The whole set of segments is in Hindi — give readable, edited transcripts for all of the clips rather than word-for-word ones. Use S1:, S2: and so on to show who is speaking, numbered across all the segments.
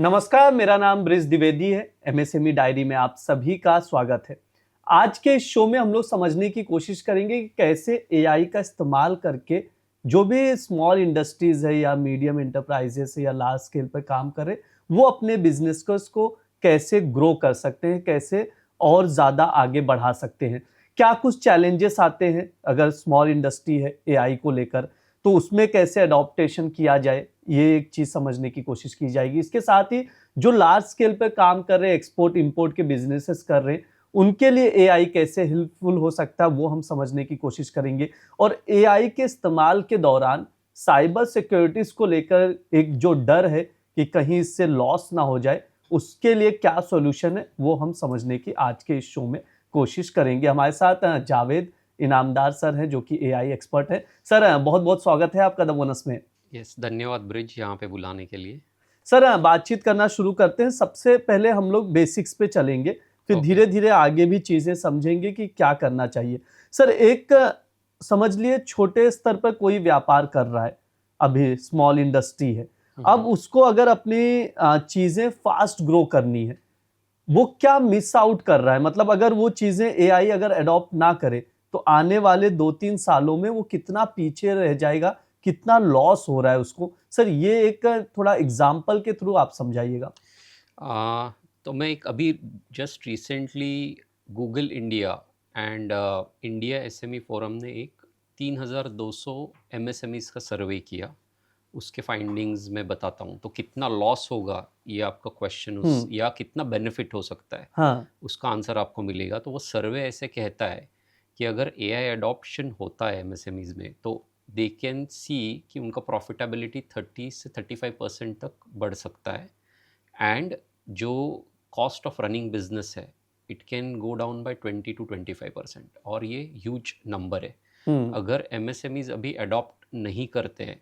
S1: नमस्कार, मेरा नाम ब्रिज द्विवेदी है। एमएसएमई डायरी में आप सभी का स्वागत है। आज के इस शो में हम लोग समझने की कोशिश करेंगे कि कैसे एआई का इस्तेमाल करके जो भी स्मॉल इंडस्ट्रीज है या मीडियम एंटरप्राइजेस है या लार्ज स्केल पर काम कर रहे, वो अपने बिजनेस को कैसे ग्रो कर सकते हैं, कैसे और ज़्यादा आगे बढ़ा सकते हैं। क्या कुछ चैलेंजेस आते हैं अगर स्मॉल इंडस्ट्री है एआई को लेकर, तो उसमें कैसे अडॉप्टेशन किया जाए, ये एक चीज़ समझने की कोशिश की जाएगी। इसके साथ ही जो लार्ज स्केल पे काम कर रहे हैं, एक्सपोर्ट इंपोर्ट के बिजनेसेस कर रहे हैं, उनके लिए एआई कैसे हेल्पफुल हो सकता है, वो हम समझने की कोशिश करेंगे। और एआई के इस्तेमाल के दौरान साइबर सिक्योरिटीज को लेकर एक जो डर है कि कहीं इससे लॉस ना हो जाए, उसके लिए क्या सॉल्यूशन है, वो हम समझने की आज के इस शो में कोशिश करेंगे। हमारे साथ जावेद इनामदार सर हैं, जो कि एआई एक्सपर्ट हैं। सर, बहुत बहुत स्वागत है आपका द बोनस में।
S2: यस, धन्यवाद ब्रिज यहाँ पे बुलाने के लिए।
S1: सर, बातचीत करना शुरू करते हैं। सबसे पहले हम लोग बेसिक्स पे चलेंगे, फिर धीरे धीरे आगे भी चीजें समझेंगे कि क्या करना चाहिए। सर, एक समझ लिए छोटे स्तर पर कोई व्यापार कर रहा है, अभी स्मॉल इंडस्ट्री है, अब उसको अगर अपनी चीजें फास्ट ग्रो करनी है, वो क्या मिस आउट कर रहा है? मतलब अगर वो चीजें एआई अगर अडॉप्ट ना करे, तो आने वाले 2-3 सालों में वो कितना पीछे रह जाएगा, कितना लॉस हो रहा है उसको। सर, ये एक थोड़ा एग्जाम्पल के थ्रू आप समझाइएगा।
S2: तो मैं एक अभी just recently Google India and India SME forum ने एक 3200 एमएसएमईज का सर्वे किया। उसके फाइंडिंग्स मैं बताता हूँ। तो कितना लॉस होगा ये आपका क्वेश्चन, उस या कितना बेनिफिट हो सकता है,
S1: हाँ।
S2: उसका आंसर आपको मिलेगा। तो वो सर्वे ऐसे कहता है कि अगर एआई अडॉप्शन होता है एमएसएमईज में, तो दे कैन सी कि उनका प्रॉफिटेबिलिटी 30 से 35% तक बढ़ सकता है। एंड जो कॉस्ट ऑफ रनिंग बिजनेस है, it can go down by 20 to 25%। और ये ह्यूज नंबर है। अगर एमएसएमईज अभी अडॉप्ट नहीं करते हैं,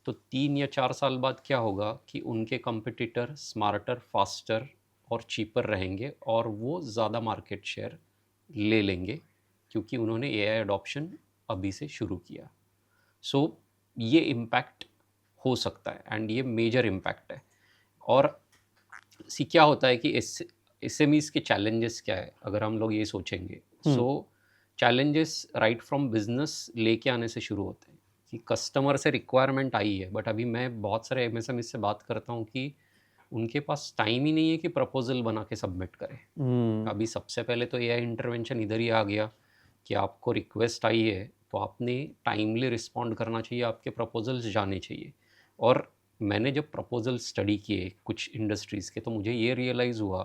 S2: तो 3 या 4 साल बाद क्या होगा कि उनके कंपटीटर स्मार्टर, फास्टर और चीपर रहेंगे और वो ज़्यादा मार्केट शेयर ले लेंगे, क्योंकि उन्होंने एआई अडॉप्शन अभी से शुरू किया। सो ये इम्पैक्ट हो सकता है एंड ये मेजर इम्पैक्ट है। और क्या होता है कि एसएमईज के चैलेंजेस क्या है, अगर हम लोग ये सोचेंगे। सो चैलेंजेस राइट फ्रॉम बिजनेस लेके आने से शुरू होते हैं कि कस्टमर से रिक्वायरमेंट आई है, बट अभी मैं बहुत सारे एमएसएमईज से बात करता हूँ कि उनके पास टाइम ही नहीं है कि प्रपोजल बना के सबमिट करें। अभी सबसे पहले तो एआई इंटरवेंशन इधर ही आ गया कि आपको रिक्वेस्ट आई है तो आपने टाइमली रिस्पॉन्ड करना चाहिए, आपके प्रपोजल्स जाने चाहिए। और मैंने जब प्रपोजल स्टडी किए कुछ इंडस्ट्रीज़ के, तो मुझे ये रियलाइज़ हुआ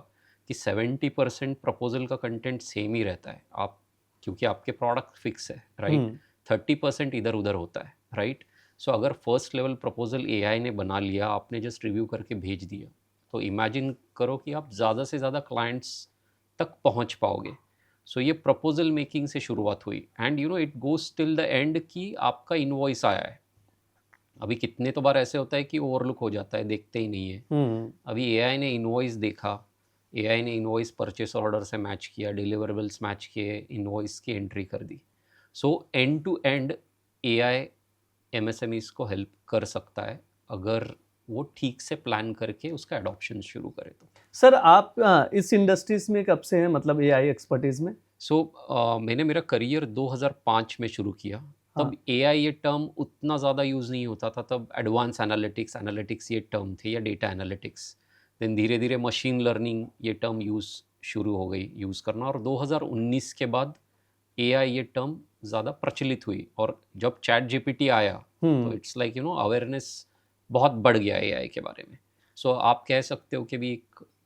S2: कि 70% प्रपोजल का कंटेंट सेम ही रहता है। आप, क्योंकि आपके प्रोडक्ट फिक्स है, राइट। 30% इधर उधर होता है, राइट। सो अगर फर्स्ट लेवल प्रपोजल एआई ने बना लिया, आपने जस्ट रिव्यू करके भेज दिया, तो इमेजिन करो कि आप ज़्यादा से ज़्यादा क्लाइंट्स तक पहुंच पाओगे। सो ये प्रपोजल मेकिंग से शुरुआत हुई and it goes till the end कि आपका इनवॉइस आया है। अभी कितने तो बार ऐसे होता है कि ओवरलुक हो जाता है, देखते ही नहीं है। अभी एआई ने इनवॉइस देखा, एआई ने इनवॉइस परचेस ऑर्डर से मैच किया, डिलीवरेबल्स मैच किए, इनवॉइस की एंट्री कर दी। So end to end AI MSMEs को हेल्प कर सकता है, अगर वो ठीक से प्लान करके उसका अडॉप्शन शुरू करे तो।
S1: सर, आप इस इंडस्ट्रीज में कब से हैं, मतलब एआई एक्सपर्टीज में?
S2: मैंने मेरा करियर 2005 में शुरू किया। तब एआई ये टर्म उतना ज़्यादा यूज़ नहीं होता था। तब एडवांस एनालिटिक्स ये टर्म थे, या डेटा एनालिटिक्स। देन धीरे धीरे मशीन लर्निंग ये टर्म शुरू हो गई यूज़ करना। और 2019 के बाद एआई ये टर्म ज़्यादा प्रचलित हुई। और जब चैट जीपीटी आया, तो इट्स लाइक अवेयरनेस बहुत बढ़ गया एआई के बारे में। सो आप कह सकते हो कि भी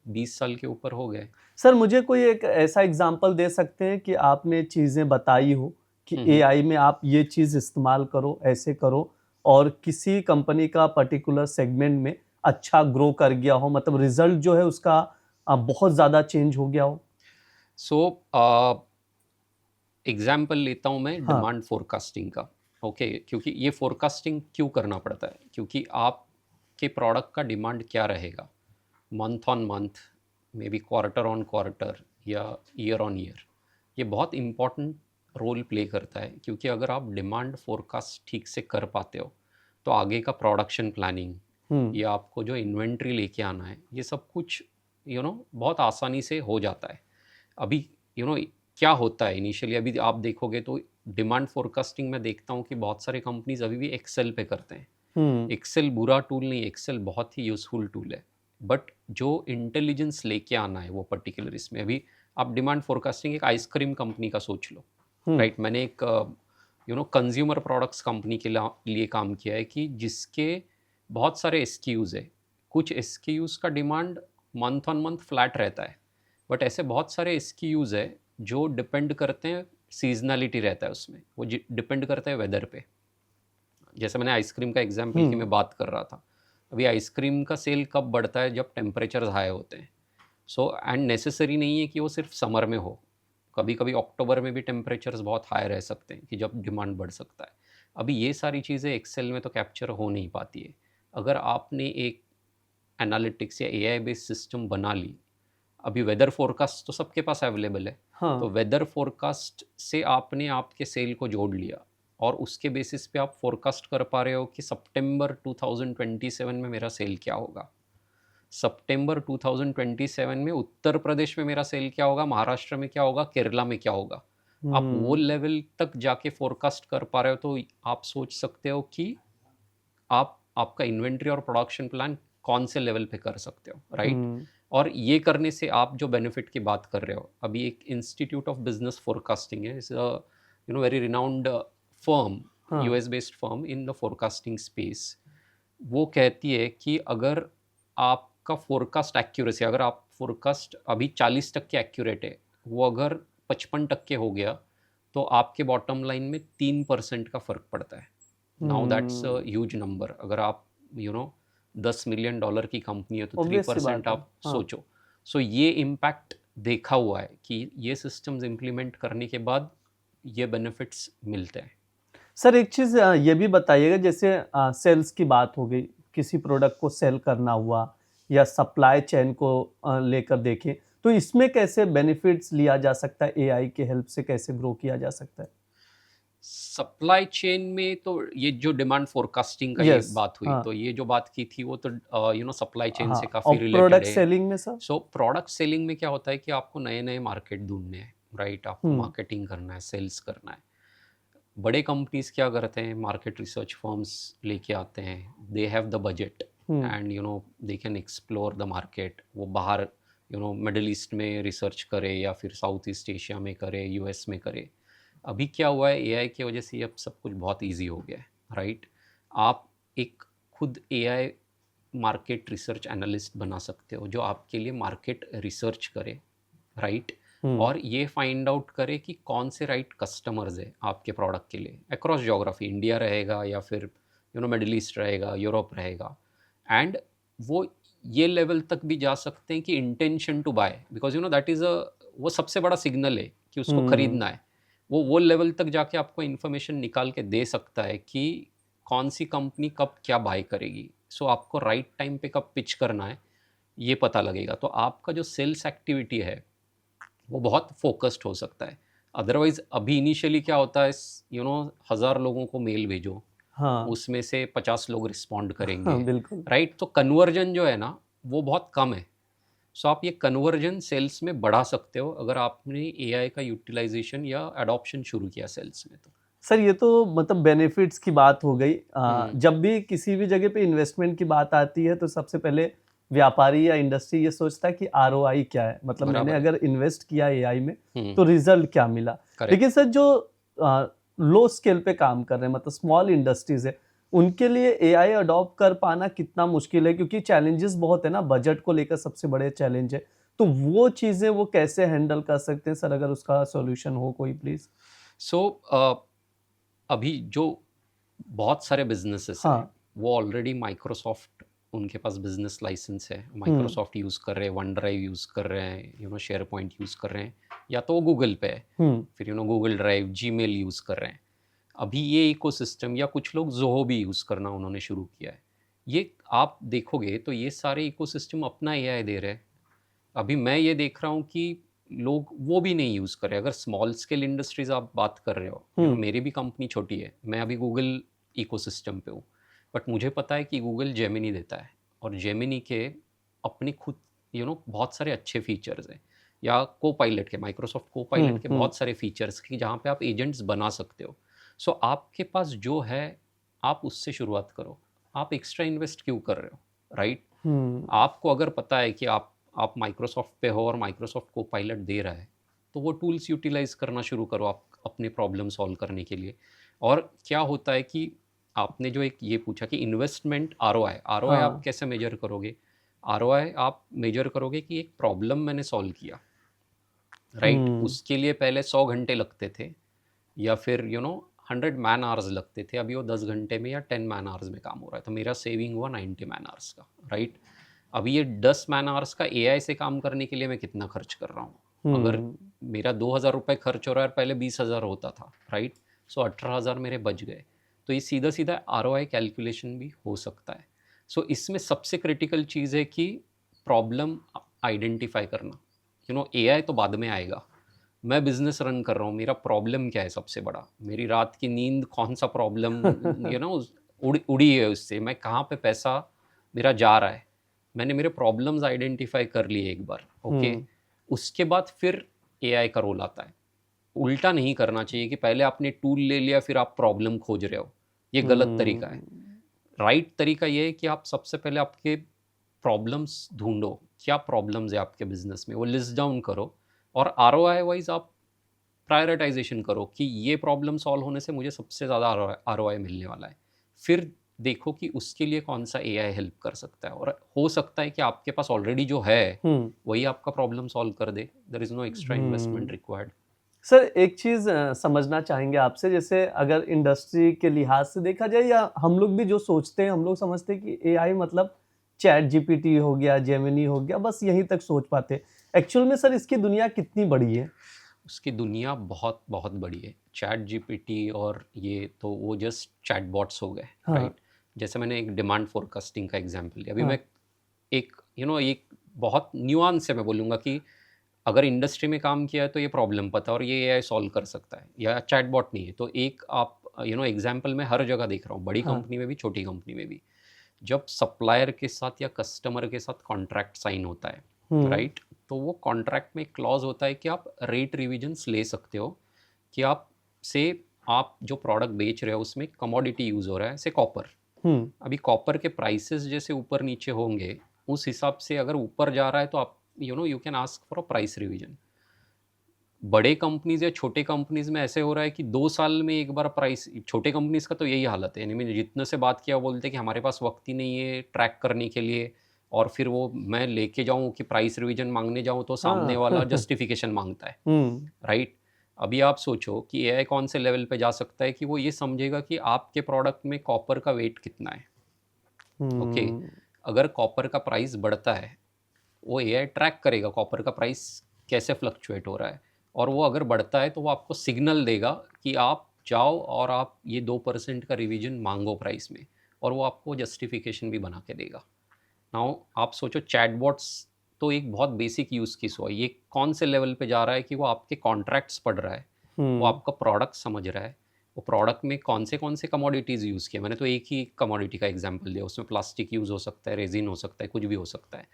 S2: 20 साल के ऊपर हो गए।
S1: सर, मुझे कोई एक ऐसा एग्जांपल दे सकते हैं कि आपने चीज़ें बताई हो कि एआई में आप ये चीज़ इस्तेमाल करो, ऐसे करो, और किसी कंपनी का पर्टिकुलर सेगमेंट में अच्छा ग्रो कर गया हो, मतलब रिजल्ट जो है उसका बहुत ज़्यादा चेंज हो गया हो?
S2: एग्जाम्पल लेता हूँ मैं डिमांड फोरकास्टिंग का। ओके, क्योंकि ये फोरकास्टिंग क्यों करना पड़ता है, क्योंकि आपके प्रोडक्ट का डिमांड क्या रहेगा month on month, may be quarter on quarter या ईयर ऑन ईयर। ये बहुत इम्पॉर्टेंट रोल प्ले करता है, क्योंकि अगर आप डिमांड फोरकास्ट ठीक से कर पाते हो, तो आगे का प्रोडक्शन प्लानिंग, या आपको जो इन्वेंट्री लेके आना है, ये सब कुछ बहुत आसानी से हो जाता है। अभी क्या होता है इनिशियली, अभी आप देखोगे तो डिमांड फोरकास्टिंग में देखता हूँ कि बहुत सारे कंपनीज अभी भी एक्सेल पे करते हैं। एक्सेल बुरा टूल नहीं, एक्सेल बहुत ही यूजफुल टूल है, बट जो इंटेलिजेंस लेके आना है वो पर्टिकुलर इसमें, अभी आप डिमांड फोरकास्टिंग एक आइसक्रीम कंपनी का सोच लो, राइट। मैंने एक कंज्यूमर प्रोडक्ट्स कंपनी के लिए काम किया है कि जिसके बहुत सारे एसक्यूज़ है, कुछ एसक्यूज़ का demand month on month flat रहता है, बट ऐसे बहुत सारे एसक्यूज़ है जो डिपेंड करते हैं, सीजनलिटी रहता है उसमें, वो डिपेंड करता है वेदर पे। जैसे मैंने आइसक्रीम का एग्जाम्पल की मैं बात कर रहा था, अभी आइसक्रीम का सेल कब बढ़ता है, जब टेम्परेचर हाई होते हैं। सो एंड नेसेसरी नहीं है कि वो सिर्फ समर में हो, कभी कभी अक्टूबर में भी टेम्परेचर्स बहुत हाई रह सकते हैं कि जब डिमांड बढ़ सकता है। अभी ये सारी चीज़ें एक्सेल में तो कैप्चर हो नहीं पाती है। अगर आपने एक एनालिटिक्स या एआई बेस्ड सिस्टम बना ली, अभी वेदर फोरकास्ट तो सबके पास अवेलेबल है, तो वेदर फोरकास्ट से आपने आपके सेल को जोड़ लिया और उसके बेसिस पे आप फोरकास्ट कर पा रहे हो कि सितंबर 2027 में मेरा सेल क्या होगा, सितंबर 2027 में उत्तर प्रदेश में मेरा सेल क्या होगा, महाराष्ट्र में क्या होगा, केरला में क्या होगा। आप वो लेवल तक जाके फोरकास्ट कर पा रहे हो, तो आप सोच सकते हो कि आपका इन्वेंट्री और प्रोडक्शन प्लान कौन से लेवल पे कर सकते हो, राइट। और ये करने से आप जो बेनिफिट की बात कर रहे हो, अभी एक इंस्टीट्यूट ऑफ बिजनेस फोरकास्टिंग है, is very renowned firm, US based firm in the forecasting space. वो कहती है कि अगर आपका फोरकास्ट एक्यूरेसी, अगर आप फोरकास्ट अभी 40% एक्यूरेट है, वो अगर 55% हो गया, तो आपके बॉटम लाइन में 3% का फर्क पड़ता है। Now that's a huge number. अगर आप $10 मिलियन की कंपनी है तो
S1: Obvious सी
S2: 3%
S1: बात है।
S2: आप सोचो। सो ये इम्पैक्ट देखा हुआ है कि ये सिस्टम्स इम्प्लीमेंट करने के बाद ये बेनिफिट्स मिलते हैं।
S1: सर एक चीज़ ये भी बताइएगा, जैसे सेल्स की बात हो गई, किसी प्रोडक्ट को सेल करना हुआ या सप्लाई चेन को लेकर देखें, तो इसमें कैसे बेनिफिट्स लिया जा सकता है, एआई के हेल्प से कैसे ग्रो किया जा सकता है?
S2: सप्लाई चेन में तो ये जो डिमांड फोरकास्टिंग का ये
S1: यस,
S2: बात हुई,
S1: हाँ,
S2: तो ये जो बात की थी वो तो सप्लाई चेन
S1: हाँ,
S2: से
S1: और
S2: काफ़ी रिलेटेड
S1: प्रोडक्ट
S2: है।
S1: सेलिंग में सर?
S2: सो प्रोडक्ट सेलिंग में क्या होता है कि आपको नए नए मार्केट ढूंढने हैं, राइट। आपको
S1: हुँ,
S2: मार्केटिंग करना है, सेल्स करना है। बड़े कंपनीज क्या करते हैं, मार्केट रिसर्च फर्म्स लेके आते हैं, they have the budget
S1: hmm,
S2: and they can explore the market. वो बाहर मिडल ईस्ट में रिसर्च करे या फिर साउथ ईस्ट एशिया में करे, यूएस में करे। अभी क्या हुआ है, एआई की वजह से अब सब कुछ बहुत इजी हो गया है, राइट। आप एक खुद एआई मार्केट रिसर्च एनालिस्ट बना सकते हो जो आपके लिए मार्केट रिसर्च करे, राइट।
S1: हुँ,
S2: और ये फाइंड आउट करे कि कौन से राइट कस्टमर्स है आपके प्रोडक्ट के लिए, अक्रॉस ज्योग्राफी, इंडिया रहेगा या फिर मिडिल ईस्ट रहेगा, यूरोप रहेगा। एंड वो ये लेवल तक भी जा सकते हैं कि intention to buy, because that is a, वो सबसे बड़ा सिग्नल है कि उसको
S1: हुँ,
S2: खरीदना है। वो लेवल तक जाके आपको इन्फॉर्मेशन निकाल के दे सकता है कि कौन सी कंपनी कब क्या बाय करेगी। सो आपको राइट टाइम पे कब पिच करना है ये पता लगेगा, तो आपका जो सेल्स एक्टिविटी है वो बहुत फोकस्ड हो सकता है। अदरवाइज अभी इनिशियली क्या होता है, 1000 लोगों को मेल भेजो,
S1: हाँ,
S2: उसमें से 50 लोग रिस्पॉन्ड
S1: हाँ,
S2: करेंगे,
S1: बिल्कुल।
S2: राइट। तो कन्वर्जन जो है ना वो बहुत कम है। सो आप ये कन्वर्जन सेल्स में बढ़ा सकते हो अगर आपने एआई का यूटिलाइजेशन या अडॉप्शन शुरू किया सेल्स में तो।
S1: सर ये तो मतलब बेनिफिट्स की बात हो गई।
S2: हम्म,
S1: जब भी किसी भी जगह पे इन्वेस्टमेंट की बात आती है तो सबसे पहले व्यापारी या इंडस्ट्री ये सोचता है कि आरओआई क्या है, मतलब मैंने
S2: बराबर है।
S1: अगर इन्वेस्ट किया एआई में
S2: हम्म,
S1: तो रिजल्ट क्या मिला।
S2: करेक्ट।
S1: लेकिन सर जो लो स्केल पे काम कर रहे हैं, मतलब स्मॉल इंडस्ट्रीज है, उनके लिए एआई अडॉप्ट कर पाना कितना मुश्किल है, क्योंकि चैलेंजेस बहुत है ना, बजट को लेकर सबसे बड़े चैलेंज है। तो वो चीजें वो कैसे हैंडल कर सकते हैं सर, अगर उसका सॉल्यूशन हो कोई प्लीज।
S2: सो अभी जो बहुत सारे बिजनेसेस हैं
S1: हाँ।
S2: वो ऑलरेडी माइक्रोसॉफ्ट, उनके पास बिजनेस लाइसेंस है,
S1: हुँ,
S2: माइक्रोसॉफ्ट यूज़ कर रहे हैं, वन ड्राइव यूज़ कर रहे हैं, शेयर पॉइंट यूज़ कर रहे हैं, या तो वो गूगल पे है,
S1: हुँ,
S2: फिर गूगल ड्राइव, जीमेल यूज़ कर रहे हैं। अभी ये इकोसिस्टम, या कुछ लोग ज़ोहो भी यूज़ करना उन्होंने शुरू किया है। ये आप देखोगे तो ये सारे इकोसिस्टम अपना एआई दे रहे हैं। अभी मैं ये देख रहा हूँ कि लोग वो भी नहीं यूज़ कर रहे। अगर स्मॉल स्केल इंडस्ट्रीज आप बात कर रहे हो,
S1: हुँ,
S2: मेरी भी कंपनी छोटी है, मैं अभी गूगल इकोसिस्टम पे हूँ, बट मुझे पता है कि गूगल जेमिनी देता है, और जेमिनी के अपने खुद बहुत सारे अच्छे फीचर्स हैं, या को पायलट के, माइक्रोसॉफ्ट को पायलट के बहुत सारे फीचर्स की जहाँ पे आप एजेंट्स बना सकते हो। सो आपके पास जो है, आप उससे शुरुआत करो। आप एक्स्ट्रा इन्वेस्ट क्यों कर रहे हो, राइट? आपको अगर पता है कि आप माइक्रोसॉफ्ट पे हो और माइक्रोसॉफ्ट को पायलट दे रहा है, तो वो टूल्स यूटिलाइज करना शुरू करो आप अपने प्रॉब्लम सॉल्व करने के लिए। और क्या होता है कि आपने जो एक ये पूछा कि इन्वेस्टमेंट आरओआई, आरओआई आप
S1: हाँ।
S2: कैसे मेजर करोगे? आरओआई आप मेजर करोगे कि एक प्रॉब्लम मैंने सॉल्व किया, राइट? उसके लिए पहले 100 घंटे लगते थे, या फिर 100 मैन आवर्स लगते थे, अभी वो 10 घंटे में या 10 मैन आवर्स में काम हो रहा है, तो मेरा सेविंग हुआ 90 मैन आवर्स का, राइट? अभी ये 10 मैन आवर्स का एआई से काम करने के लिए मैं कितना खर्च कर रहा हूँ? अगर मेरा 2000 रुपये खर्च हो रहा है, पहले 20,000 होता था, राइट? सो 18,000 मेरे बच गए। तो ये सीधा सीधा आरओआई कैलकुलेशन भी हो सकता है। सो इसमें सबसे क्रिटिकल चीज़ है कि प्रॉब्लम आइडेंटिफाई करना। एआई तो बाद में आएगा। मैं बिजनेस रन कर रहा हूँ, मेरा प्रॉब्लम क्या है सबसे बड़ा? मेरी रात की नींद कौन सा प्रॉब्लम उड़ी है उससे, मैं कहाँ पे पैसा मेरा जा रहा है, मैंने मेरे प्रॉब्लम्स आइडेंटिफाई कर लिए एक बार, ओके? उसके बाद फिर एआई का रोल आता है। उल्टा नहीं करना चाहिए कि पहले आपने टूल ले लिया फिर आप प्रॉब्लम खोज रहे हो, ये गलत तरीका है। राइट तरीका ये है कि आप सबसे पहले आपके प्रॉब्लम्स ढूंढो, क्या प्रॉब्लम्स है आपके बिजनेस में, वो लिस्ट डाउन करो, और आरओआई वाइज आप प्रायोरिटाइजेशन करो कि ये प्रॉब्लम सॉल्व होने से मुझे सबसे ज़्यादा आरओआई मिलने वाला है। फिर देखो कि उसके लिए कौन सा एआई हेल्प कर सकता है, और हो सकता है कि आपके पास ऑलरेडी जो है वही आपका प्रॉब्लम सॉल्व कर दे। There is no extra investment required.
S1: Sir एक चीज़ समझना चाहेंगे आपसे, जैसे अगर इंडस्ट्री के लिहाज से देखा जाए या हम लोग भी जो सोचते हैं, हम लोग समझते हैं कि एआई मतलब चैट जीपीटी हो गया, जेमिनी हो गया, बस यहीं तक सोच पाते हैं। एक्चुअल में सर इसकी दुनिया कितनी बड़ी है?
S2: उसकी दुनिया बहुत बहुत बड़ी है। चैट जीपीटी और ये तो वो जस्ट चैटबॉट्स हो गए,
S1: हाँ,
S2: राइट? जैसे मैंने एक डिमांड फोरकास्टिंग का एग्जांपल लिया, अभी
S1: हाँ,
S2: मैं एक एक बहुत न्यूआंस से मैं बोलूँगा कि अगर इंडस्ट्री में काम किया है तो ये प्रॉब्लम पता है और ये एआई सॉल्व कर सकता है, या चैटबॉट नहीं है तो एक आप एग्जांपल मैं हर जगह देख रहा हूँ, बड़ी
S1: हाँ,
S2: कंपनी में भी छोटी कंपनी में भी। जब सप्लायर के साथ या कस्टमर के साथ कॉन्ट्रैक्ट साइन होता है, राइट? तो वो कॉन्ट्रैक्ट में एक क्लॉज होता है कि आप रेट रिविजन्स ले सकते हो, कि आप जो प्रोडक्ट बेच रहे हो उसमें कमोडिटी यूज़ हो रहा है, जैसे कॉपर। अभी कॉपर के प्राइसेस जैसे ऊपर नीचे होंगे, उस हिसाब से अगर ऊपर जा रहा है तो आप you can ask for a price revision. बड़े कंपनीज या छोटे कंपनीज में ऐसे हो रहा है कि 2 साल में एक बार प्राइस, छोटे कंपनीज का तो यही हालत है, यानी मैंने जितने से बात किया वो बोलते हैं कि हमारे पास वक्त ही नहीं है ट्रैक करने के लिए, और फिर वो मैं लेके जाऊं कि प्राइस रिवीजन मांगने जाऊं तो सामने
S1: हाँ।
S2: वाला जस्टिफिकेशन मांगता है, राइट? अभी आप सोचो कि एआई कौन से लेवल पे जा सकता है कि वो ये समझेगा कि आपके प्रोडक्ट में कॉपर का वेट कितना है, ओके? अगर कॉपर का प्राइस बढ़ता है, वो एआई ट्रैक करेगा कॉपर का प्राइस कैसे फ्लक्चुएट हो रहा है, और वो अगर बढ़ता है तो वो आपको सिग्नल देगा कि आप जाओ और आप ये 2% का रिवीजन मांगो प्राइस में, और वो आपको जस्टिफिकेशन भी बना के देगा। नाउ आप सोचो, चैटबॉट्स तो एक बहुत बेसिक यूज़ केस हुआ, ये कौन से लेवल पे जा रहा है कि वो आपके कॉन्ट्रैक्ट्स पढ़ रहा है, वो आपका प्रोडक्ट समझ रहा है, वो प्रोडक्ट में कौन से कमोडिटीज़ यूज़ किए। मैंने तो एक ही कमोडिटी का एग्जांपल दिया, उसमें प्लास्टिक यूज़ हो सकता है, रेजिन हो सकता है, कुछ भी हो सकता है।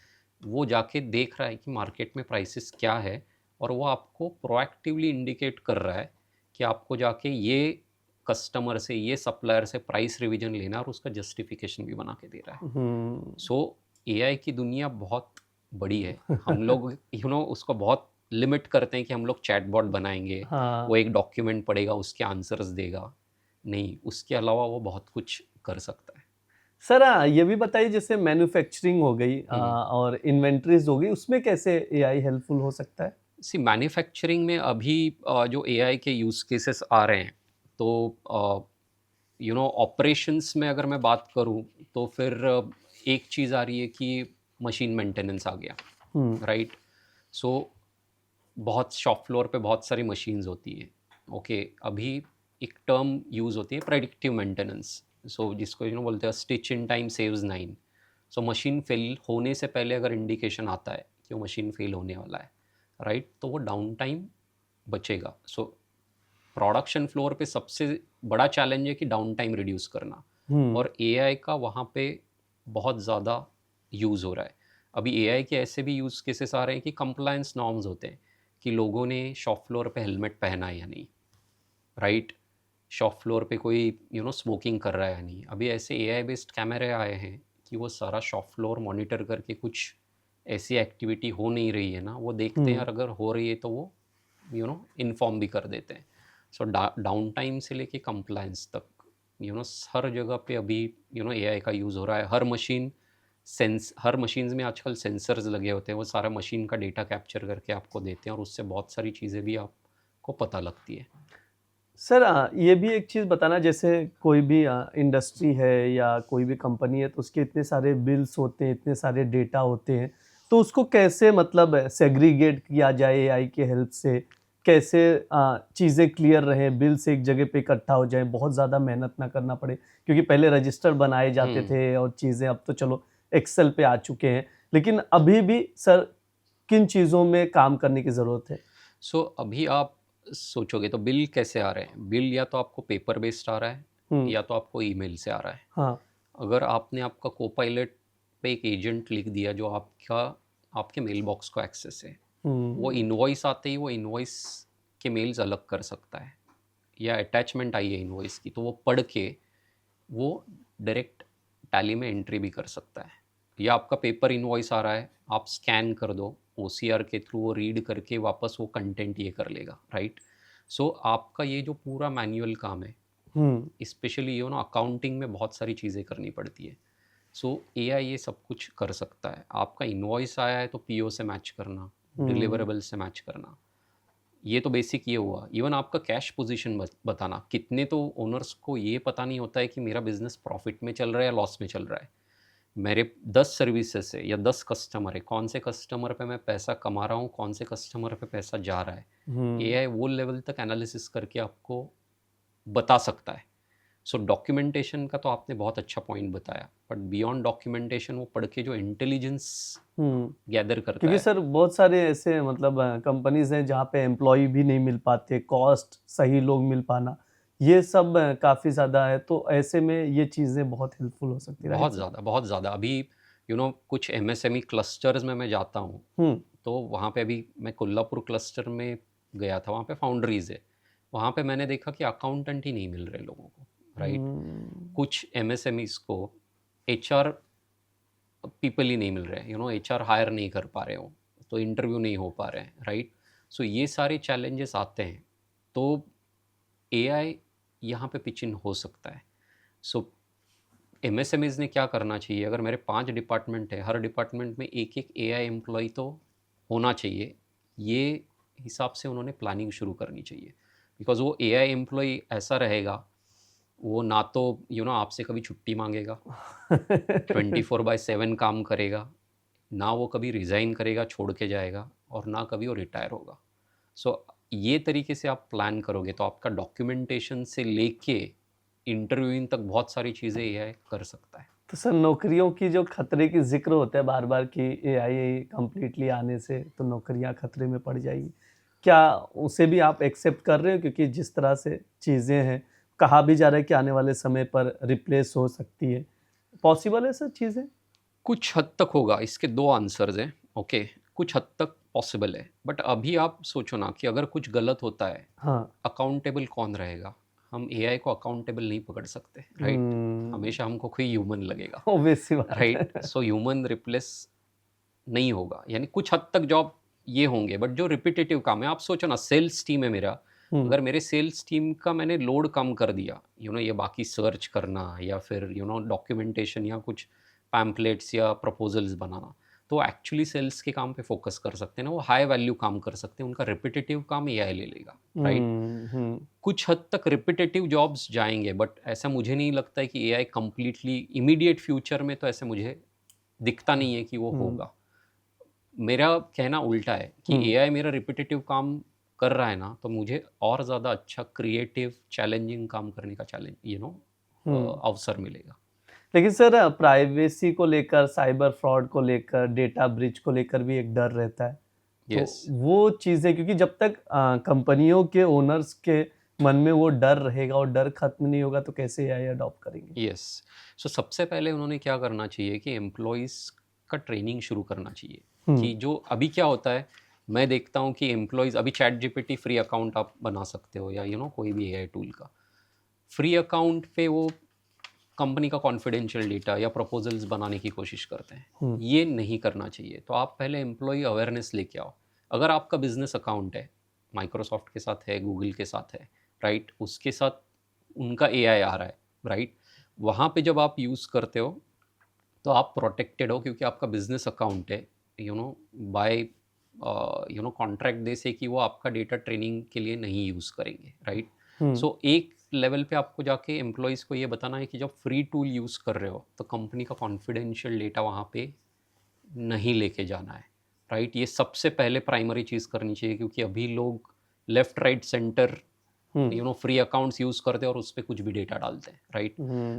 S2: वो जाके देख रहा है कि मार्केट में प्राइसेस क्या है, और वो आपको प्रोएक्टिवली इंडिकेट कर रहा है कि आपको जाके ये कस्टमर से, ये सप्लायर से प्राइस रिवीजन लेना, और उसका जस्टिफिकेशन भी बना के दे रहा है। सो एआई की दुनिया बहुत बड़ी है। हम लोग उसको बहुत लिमिट करते हैं कि हम लोग चैटबॉट बनाएंगे,
S1: हाँ।
S2: वो एक डॉक्यूमेंट पढ़ेगा, उसके आंसर्स देगा। नहीं, उसके अलावा वो बहुत कुछ कर सकता है।
S1: सर ये भी बताइए, जैसे मैन्युफैक्चरिंग हो गई
S2: हम्म।
S1: और इन्वेंटरीज हो गई, उसमें कैसे एआई हेल्पफुल हो सकता है?
S2: सी मैन्युफैक्चरिंग में अभी जो एआई के यूज़ केसेस आ रहे हैं, तो ऑपरेशंस में अगर मैं बात करूं, तो फिर एक चीज़ आ रही है कि मशीन मेंटेनेंस आ गया, राइट? सो बहुत शॉप फ्लोर पे बहुत सारी मशीन्स होती हैं, ओके? अभी एक टर्म यूज़ होती है, प्रेडिक्टिव मेंटेनेंस। सो जिसको बोलते हैं stitch in time saves 9। So machine fail होने से पहले अगर इंडिकेशन आता है कि वो मशीन फेल होने वाला है, राइट, तो वो डाउन टाइम बचेगा। सो प्रोडक्शन फ्लोर पे सबसे बड़ा चैलेंज है कि डाउन टाइम रिड्यूस करना। और एआई का वहाँ पे बहुत ज़्यादा यूज़ हो रहा है। अभी एआई के ऐसे भी यूज़ केसेस आ रहे हैं कि कंप्लायंस नॉर्म्स होते हैं कि लोगों ने शॉप फ्लोर पे हेलमेट पहना है या नहीं, राइट? शॉप फ्लोर पे कोई स्मोकिंग कर रहा है या नहीं। अभी ऐसे एआई बेस्ड कैमरे आए हैं कि वो सारा शॉप फ्लोर मॉनिटर करके कुछ ऐसी एक्टिविटी हो नहीं रही है ना, वो देखते हैं और अगर हो रही है तो वो इन्फॉर्म भी कर देते हैं। सो डाउन टाइम से लेके कंप्लायंस तक हर जगह पे अभी एआई का यूज़ हो रहा है। हर मशीन्स में आजकल सेंसर्स लगे होते हैं, वो सारा मशीन का डेटा कैप्चर करके आपको देते हैं और उससे बहुत सारी चीज़ें भी आपको पता लगती है।
S1: सर ये भी एक चीज़ बताना, जैसे कोई भी इंडस्ट्री है या कोई भी कंपनी है तो उसके इतने सारे बिल्स होते हैं, इतने सारे डेटा होते हैं, तो उसको कैसे मतलब सेग्रीगेट किया जाए एआई के हेल्प से, कैसे चीज़ें क्लियर रहें, बिल्स एक जगह पे इकट्ठा हो जाएं, बहुत ज़्यादा मेहनत ना करना पड़े, क्योंकि पहले रजिस्टर बनाए जाते थे और चीज़ें अब तो चलो एक्सेल पे आ चुके हैं, लेकिन अभी भी सर किन चीज़ों में काम करने की ज़रूरत है?
S2: सो अभी आप सोचोगे तो बिल कैसे आ रहे हैं? बिल या तो आपको पेपर बेस्ड आ रहा है या तो आपको ईमेल से आ रहा है।
S1: हाँ।
S2: अगर आपने आपका कोपायलट पे एक एजेंट लिख दिया जो आपके मेल बॉक्स को एक्सेस है, वो इनवॉइस आते ही वो इनवॉइस के मेल्स अलग कर सकता है, या अटैचमेंट आई है इनवॉइस की तो वो पढ़ के वो डायरेक्ट टैली में एंट्री भी कर सकता है। या आपका पेपर इनवॉइस आ रहा है, आप स्कैन कर दो ओसीआर के थ्रू, वो रीड करके वापस वो कंटेंट ये कर लेगा, राइट? सो आपका ये जो पूरा मैनुअल काम है, स्पेशली अकाउंटिंग में बहुत सारी चीज़ें करनी पड़ती है। सो एआई ये सब कुछ कर सकता है। आपका इनवॉइस आया है तो पीओ से मैच करना, डिलीवरेबल से मैच करना, ये तो बेसिक ये हुआ। इवन आपका कैश पोजीशन बताना, कितने तो ओनर्स को ये पता नहीं होता है कि मेरा बिजनेस प्रॉफिट में चल रहा है या लॉस में चल रहा है। मेरे 10 सर्विसेज है या 10 कस्टमर है, कौन से कस्टमर पे मैं पैसा कमा रहा हूँ, कौन से कस्टमर पे पैसा जा रहा है। एआई वो लेवल तक एनालिसिस करके आपको बता सकता है। सो डॉक्यूमेंटेशन का तो आपने बहुत अच्छा पॉइंट बताया, बट बियॉन्ड डॉक्यूमेंटेशन वो पढ़ के जो इंटेलिजेंस गैदर करता
S1: क्योंकि
S2: है।
S1: सर बहुत सारे ऐसे मतलब कंपनीज हैं जहाँ पे एम्प्लॉय भी नहीं मिल पाते, कॉस्ट सही लोग मिल पाना, ये सब काफ़ी ज़्यादा है, तो ऐसे में ये चीज़ें बहुत हेल्पफुल हो सकती है, राइट
S2: बहुत
S1: सर?
S2: ज़्यादा, बहुत ज़्यादा। अभी कुछ एमएसएमई क्लस्टर्स में मैं जाता हूँ, तो वहाँ पे अभी मैं कोल्हापुर क्लस्टर में गया था, वहाँ पे फाउंड्रीज़ है। वहाँ पे मैंने देखा कि अकाउंटेंट ही नहीं मिल रहे लोगों को, राइट? कुछ एमएसएमईज़ को एचआर पीपल ही नहीं मिल रहे हैं, एचआर हायर नहीं कर पा रहे हो, तो इंटरव्यू नहीं हो पा रहे हैं, राइट? सो ये सारे चैलेंजेस आते हैं, तो एआई यहाँ पे पिच इन हो सकता है। सो एमएसएमईज ने क्या करना चाहिए, अगर मेरे 5 डिपार्टमेंट है, हर डिपार्टमेंट में एक एक एआई एम्प्लॉय तो होना चाहिए, ये हिसाब से उन्होंने प्लानिंग शुरू करनी चाहिए। बिकॉज वो एआई एम्प्लॉय ऐसा रहेगा, वो ना तो आपसे कभी छुट्टी मांगेगा, 24/7 काम करेगा, ना वो कभी रिज़ाइन करेगा छोड़ के जाएगा, और ना कभी वो रिटायर होगा। सो ये तरीके से आप प्लान करोगे तो आपका डॉक्यूमेंटेशन से लेके इंटरव्यूइंग तक बहुत सारी चीज़ें एआई कर सकता है।
S1: तो सर नौकरियों की जो खतरे की ज़िक्र होता है बार-बार कि एआई कंप्लीटली आने से तो नौकरियां खतरे में पड़ जाएगी। क्या उसे भी आप एक्सेप्ट कर रहे हो? क्योंकि जिस तरह से चीज़ें हैं, कहा भी जा रहा है कि आने वाले समय पर रिप्लेस हो सकती है। पॉसिबल है सर चीज़ें?
S2: कुछ हद तक होगा, इसके 2 आंसर्स हैं, ओके? कुछ हद तक पॉसिबल है, बट अभी आप सोचो ना कि अगर कुछ गलत होता है,
S1: हाँ।
S2: अकाउंटेबल कौन रहेगा? हम एआई को अकाउंटेबल नहीं पकड़ सकते, राइट? हमेशा हमको कोई ह्यूमन लगेगा,
S1: ऑब्वियस सी बात है।
S2: राइट? सो ह्यूमन रिप्लेस नहीं होगा, यानी कुछ हद तक जॉब ये होंगे, बट जो रिपीटेटिव काम है, आप सोचो ना, सेल्स टीम है मेरा, अगर मेरे सेल्स टीम का मैंने लोड कम कर दिया, ये बाकी सर्च करना या फिर डॉक्यूमेंटेशन या कुछ पैम्पलेट्स या प्रपोजल्स बनाना, तो एक्चुअली सेल्स के काम पे फोकस कर सकते हैं ना, वो हाई वैल्यू काम कर सकते हैं, उनका रिपीटेटिव काम एआई ले लेगा, राइट? कुछ हद तक रिपीटेटिव जॉब्स जाएंगे, बट ऐसा मुझे नहीं लगता है कि एआई कंप्लीटली इमीडिएट फ्यूचर में, तो ऐसे मुझे दिखता नहीं है कि वो होगा। मेरा कहना उल्टा है कि एआई मेरा रिपीटेटिव काम कर रहा है ना, तो मुझे और ज़्यादा अच्छा क्रिएटिव चैलेंजिंग काम करने का अवसर मिलेगा।
S1: लेकिन सर प्राइवेसी को लेकर, साइबर फ्रॉड को लेकर, डेटा ब्रीच को लेकर भी एक डर रहता है। तो
S2: यस।
S1: वो चीज़ें, क्योंकि जब तक कंपनियों के ओनर्स के मन में वो डर रहेगा और डर खत्म नहीं होगा तो कैसे एआई अडॉप्ट करेंगे?
S2: यस। सो सबसे पहले उन्होंने क्या करना चाहिए कि एम्प्लॉयज़ का ट्रेनिंग शुरू करना चाहिए कि जो अभी क्या होता है, मैं देखता हूँ कि एम्प्लॉयज़ अभी चैट जीपीटी फ्री अकाउंट आप बना सकते हो या कोई भी एआई टूल का फ्री अकाउंट पे वो कंपनी का कॉन्फिडेंशियल डेटा या प्रपोजल्स बनाने की कोशिश करते हैं। ये नहीं करना चाहिए। तो आप पहले एम्प्लॉय अवेयरनेस लेके आओ। अगर आपका बिजनेस अकाउंट है, माइक्रोसॉफ्ट के साथ है, गूगल के साथ है, राइट, उसके साथ उनका एआई आ रहा है, राइट, वहाँ पे जब आप यूज़ करते हो तो आप प्रोटेक्टेड हो क्योंकि आपका बिजनेस अकाउंट है, बाय कॉन्ट्रैक्ट दे से कि वो आपका डेटा ट्रेनिंग के लिए नहीं यूज़ करेंगे, राइट। सो एक लेवल पे आपको जाके एम्प्लॉयज़ को ये बताना है कि जब फ्री टूल यूज़ कर रहे हो तो कंपनी का कॉन्फिडेंशियल डेटा वहाँ पे नहीं लेके जाना है, राइट। ये सबसे पहले प्राइमरी चीज़ करनी चाहिए क्योंकि अभी लोग left right centre free accounts use करते हैं और उस पर कुछ भी डेटा डालते हैं, राइट।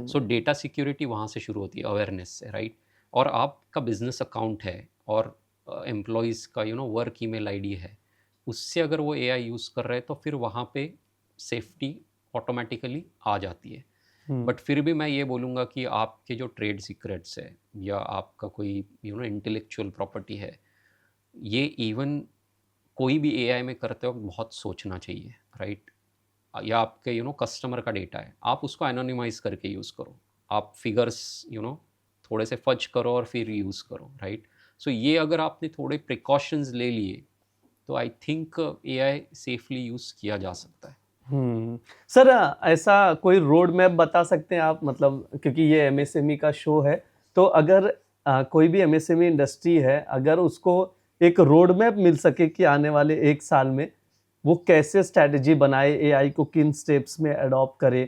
S2: सो डेटा सिक्योरिटी वहाँ से शुरू होती है, अवेयरनेस से, राइट। और आपका बिजनेस अकाउंट है और एम्प्लॉयज़ का वर्क ईमेल आईडी है, उससे अगर वो एआई यूज़ कर रहे हैं तो फिर वहाँ पे सेफ्टी ऑटोमेटिकली आ जाती है। बट फिर भी मैं ये बोलूँगा कि आपके जो ट्रेड सीक्रेट्स है या आपका कोई इंटेलेक्चुअल प्रॉपर्टी है, ये इवन कोई भी एआई में करते वक्त बहुत सोचना चाहिए, राइट। या आपके कस्टमर का डेटा है, आप उसको एनोनिमाइज करके यूज़ करो, आप फिगर्स थोड़े से फज करो और फिर यूज़ करो, राइट। सो ये अगर आपने थोड़े प्रिकॉशंस ले लिए तो I think AI safely use किया जा सकता है।
S1: सर, ऐसा कोई रोड मैप बता सकते हैं आप, मतलब क्योंकि ये एमएसएमई का शो है, तो अगर कोई भी एमएसएमई इंडस्ट्री है, अगर उसको एक रोड मैप मिल सके कि आने वाले 1 साल में वो कैसे स्ट्रैटेजी बनाए, एआई को किन स्टेप्स में अडॉप्ट करे,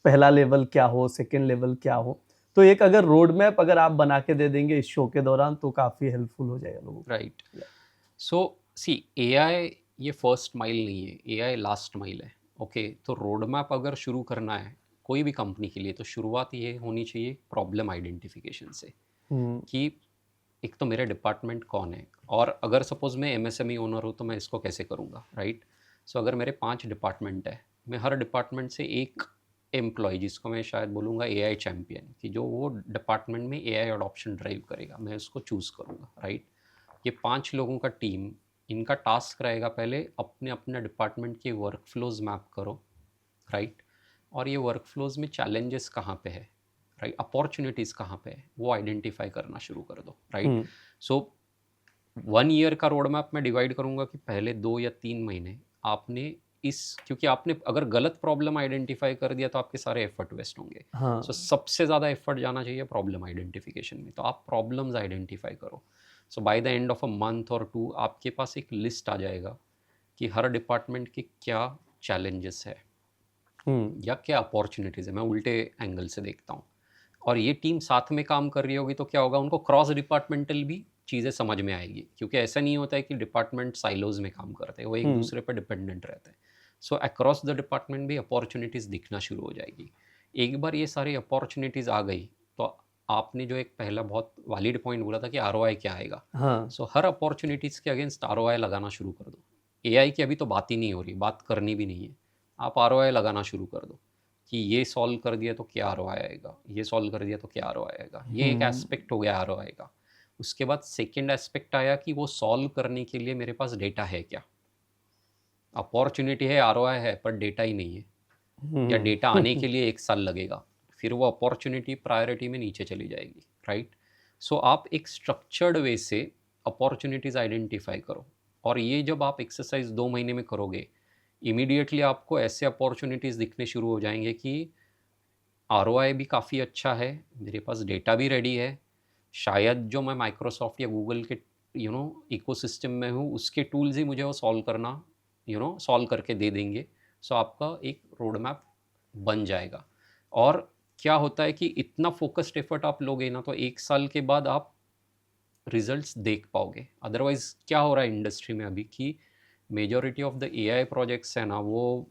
S1: पहला लेवल क्या हो, सेकंड लेवल क्या हो, तो एक अगर रोड मैप अगर आप बना के दे देंगे इस शो के दौरान तो काफ़ी हेल्पफुल हो जाएगा लोगों को।
S2: राइट। सो सी एआई ये फर्स्ट माइल नहीं है, एआई लास्ट माइल है। ओके, तो रोड मैप अगर शुरू करना है कोई भी कंपनी के लिए तो शुरुआत ये होनी चाहिए प्रॉब्लम आइडेंटिफिकेशन से कि एक तो मेरे डिपार्टमेंट कौन है, और अगर सपोज मैं एमएसएमई ओनर हूँ तो मैं इसको कैसे करूँगा, राइट। सो अगर मेरे 5 डिपार्टमेंट है, मैं हर डिपार्टमेंट से एक एम्प्लॉय, जिसको मैं शायद बोलूँगा एआई चैम्पियन, कि जो वो डिपार्टमेंट में एआई अडॉप्शन ड्राइव करेगा, मैं उसको चूज़ करूँगा, राइट। ये 5 लोगों का टीम, इनका टास्क रहेगा पहले अपने अपने डिपार्टमेंट के वर्क फ्लोज मैप करो, राइट। और ये वर्क फ्लोज में चैलेंजेस कहाँ पे है, राइट, अपॉर्चुनिटीज़ कहाँ पे है, वो आइडेंटिफाई करना शुरू कर दो, राइट। सो 1 ईयर का रोड मैप मैं डिवाइड करूँगा कि पहले 2 या 3 महीने आपने क्योंकि आपने अगर गलत प्रॉब्लम आइडेंटिफाई कर दिया तो आपके सारे एफर्ट वेस्ट होंगे। सो सबसे ज़्यादा एफर्ट जाना चाहिए प्रॉब्लम आइडेंटिफिकेशन में, तो आप प्रॉब्लम्स आइडेंटिफाई करो। So by the end of a month और 2 आपके पास एक लिस्ट आ जाएगा कि हर डिपार्टमेंट के क्या चैलेंजेस है या क्या अपॉर्चुनिटीज़ है। मैं उल्टे एंगल से देखता हूँ, और ये टीम साथ में काम कर रही होगी तो क्या होगा, उनको क्रॉस डिपार्टमेंटल भी चीज़ें समझ में आएगी, क्योंकि ऐसा नहीं होता है कि डिपार्टमेंट साइलोज में काम करते हैं, वो एक दूसरे पर डिपेंडेंट रहते हैं। सो अक्रॉस द डिपार्टमेंट भी अपॉर्चुनिटीज़ दिखना शुरू हो जाएगी। एक बार ये सारी अपॉर्चुनिटीज़ आ गई तो आपने जो एक पहला बहुत वैलिड पॉइंट बोला था कि आरओआई क्या आएगा, सो हर अपॉर्चुनिटीज़ के अगेंस्ट आरओआई लगाना शुरू कर दो। एआई की अभी तो बात ही नहीं हो रही, बात करनी भी नहीं है, आप आरओआई लगाना शुरू कर दो कि ये सॉल्व कर दिया तो क्या आरओआई आएगा, ये सॉल्व कर दिया तो क्या आरओआई आएगा। ये एक एस्पेक्ट हो गया आरओआई का। उसके बाद सेकेंड एस्पेक्ट आया कि वो सॉल्व करने के लिए मेरे पास डेटा है क्या। अपॉर्चुनिटी है, आरओआई है, पर डेटा ही नहीं है, या डेटा आने के लिए 1 साल लगेगा, फिर वो अपॉर्चुनिटी प्रायोरिटी में नीचे चली जाएगी, राइट। सो आप एक स्ट्रक्चर्ड वे से अपॉर्चुनिटीज़ आइडेंटिफाई करो, और ये जब आप एक्सरसाइज 2 महीने में करोगे, इमीडिएटली आपको ऐसे अपॉर्चुनिटीज़ दिखने शुरू हो जाएंगे कि आरओआई भी काफ़ी अच्छा है, मेरे पास डेटा भी रेडी है, शायद जो मैं माइक्रोसॉफ्ट या गूगल के इकोसिस्टम में हूँ उसके टूल्स ही मुझे वो सॉल्व करना सॉल्व करके दे देंगे। सो आपका एक रोड मैप बन जाएगा। और क्या होता है कि इतना फोकस्ड एफर्ट आप लोगे ना तो 1 साल के बाद आप रिजल्ट्स देख पाओगे। अदरवाइज क्या हो रहा है इंडस्ट्री में अभी कि majority of the AI projects है ना, वो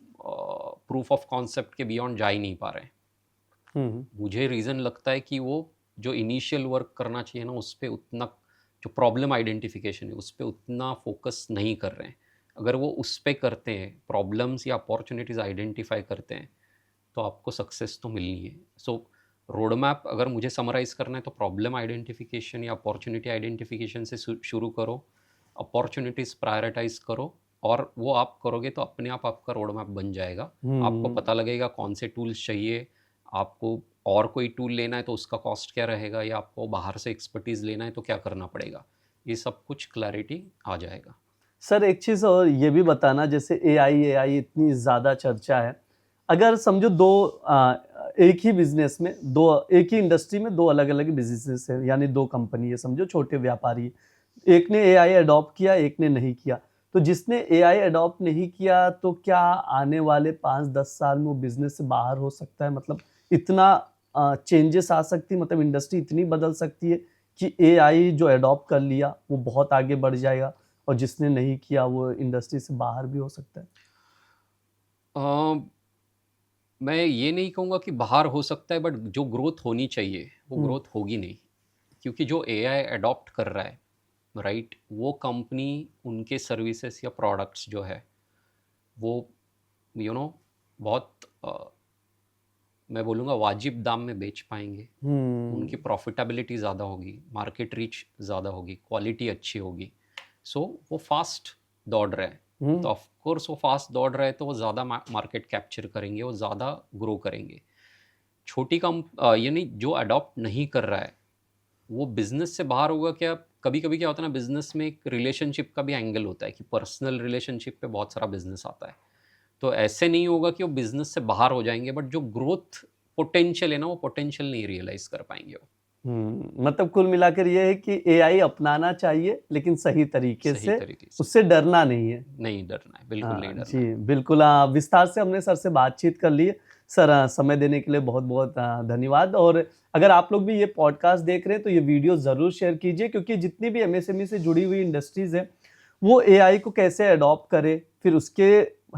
S2: प्रूफ ऑफ कॉन्सेप्ट के बियॉन्ड जा ही नहीं पा रहे हैं। मुझे रीज़न लगता है कि वो जो इनिशियल वर्क करना चाहिए ना, उस पर उतना, जो प्रॉब्लम आइडेंटिफिकेशन है उस पर उतना फोकस नहीं कर रहे हैं। अगर वो उस पे करते हैं, प्रॉब्लम्स या अपॉर्चुनिटीज़ आइडेंटिफाई करते हैं, तो आपको सक्सेस तो मिलनी है। सो रोड मैप अगर मुझे समराइज़ करना है तो प्रॉब्लम आइडेंटिफिकेशन या अपॉर्चुनिटी आइडेंटिफिकेशन से शुरू करो, अपॉर्चुनिटीज़ प्रायोरिटाइज़ करो, और वो आप करोगे तो अपने आप आपका रोड मैप बन जाएगा। आपको पता लगेगा कौन से टूल्स चाहिए, आपको और कोई टूल लेना है तो उसका कॉस्ट क्या रहेगा, या आपको बाहर से एक्सपर्टीज़ लेना है तो क्या करना पड़ेगा। ये सब कुछ क्लैरिटी आ जाएगा।
S1: सर एक चीज़ और ये भी बताना, जैसे एआई इतनी ज़्यादा चर्चा है, अगर समझो एक ही बिजनेस में एक ही इंडस्ट्री में दो अलग-अलग बिज़नेसेस हैं, यानी 2 कंपनी है, समझो छोटे व्यापारी, एक ने एआई अडॉप्ट किया, एक ने नहीं किया। तो जिसने एआई अडॉप्ट नहीं किया, तो क्या आने वाले 5-10 साल में वो बिज़नेस से बाहर हो सकता है? मतलब इतना चेंजेस आ सकती है, मतलब इंडस्ट्री इतनी बदल सकती है कि एआई जो अडॉप्ट कर लिया, वो बहुत आगे बढ़ जाएगा और जिसने नहीं किया, वो इंडस्ट्री से बाहर भी हो सकता है?
S2: अ, मैं ये नहीं कहूँगा कि बाहर हो सकता है, बट जो ग्रोथ होनी चाहिए वो
S1: हुँ,
S2: ग्रोथ होगी नहीं, क्योंकि जो एआई अडॉप्ट कर रहा है, राइट, वो कंपनी उनके सर्विसेज या प्रोडक्ट्स जो है वो बहुत मैं बोलूँगा वाजिब दाम में बेच पाएंगे। उनकी
S1: हुँ,
S2: प्रॉफिटेबिलिटी ज़्यादा होगी, मार्केट रीच ज़्यादा होगी, क्वालिटी अच्छी होगी। सो वो फास्ट दौड़ रहे हैं, तो
S1: हुँ,
S2: ऑफ कोर्स वो फास्ट दौड़ रहे हैं तो वो ज़्यादा मार्केट कैप्चर करेंगे, वो ज़्यादा ग्रो करेंगे। यानी जो अडॉप्ट नहीं कर रहा है वो बिजनेस से बाहर होगा क्या? कभी कभी क्या होता है ना, बिजनेस में एक रिलेशनशिप का भी एंगल होता है कि पर्सनल रिलेशनशिप पे बहुत सारा बिजनेस आता है। तो ऐसे नहीं होगा कि वो बिजनेस से बाहर हो जाएंगे, बट जो ग्रोथ पोटेंशियल है ना, वो पोटेंशियल नहीं रियलाइज कर पाएंगे वो।
S1: मतलब कुल मिलाकर ये है कि एआई अपनाना चाहिए, लेकिन सही तरीके
S2: सही
S1: से,
S2: तरीके से
S1: उससे डरना नहीं है।
S2: नहीं डरना है, बिल्कुल नहीं डरना है।
S1: जी, बिल्कुल विस्तार से हमने सर से बातचीत कर ली है। सर समय देने के लिए बहुत-बहुत धन्यवाद। और अगर आप लोग भी ये पॉडकास्ट देख रहे हैं, तो ये वीडियो ज़रूर शेयर कीजिए, क्योंकि जितनी भी एमएसएमई से जुड़ी हुई इंडस्ट्रीज़ हैं, वो एआई को कैसे अडॉप्ट करें, फिर उसके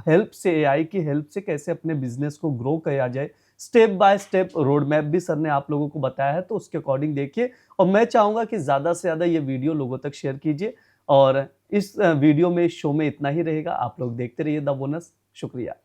S1: हेल्प से, एआई की हेल्प से कैसे अपने बिज़नेस को ग्रो किया जाए, step by step road map भी सर ने आप लोगों को बताया है, तो उसके अकॉर्डिंग देखिए। और मैं चाहूँगा कि ज़्यादा से ज़्यादा ये वीडियो लोगों तक शेयर कीजिए। और इस वीडियो में, इस शो में इतना ही रहेगा। आप लोग देखते रहिए द बोनस। शुक्रिया।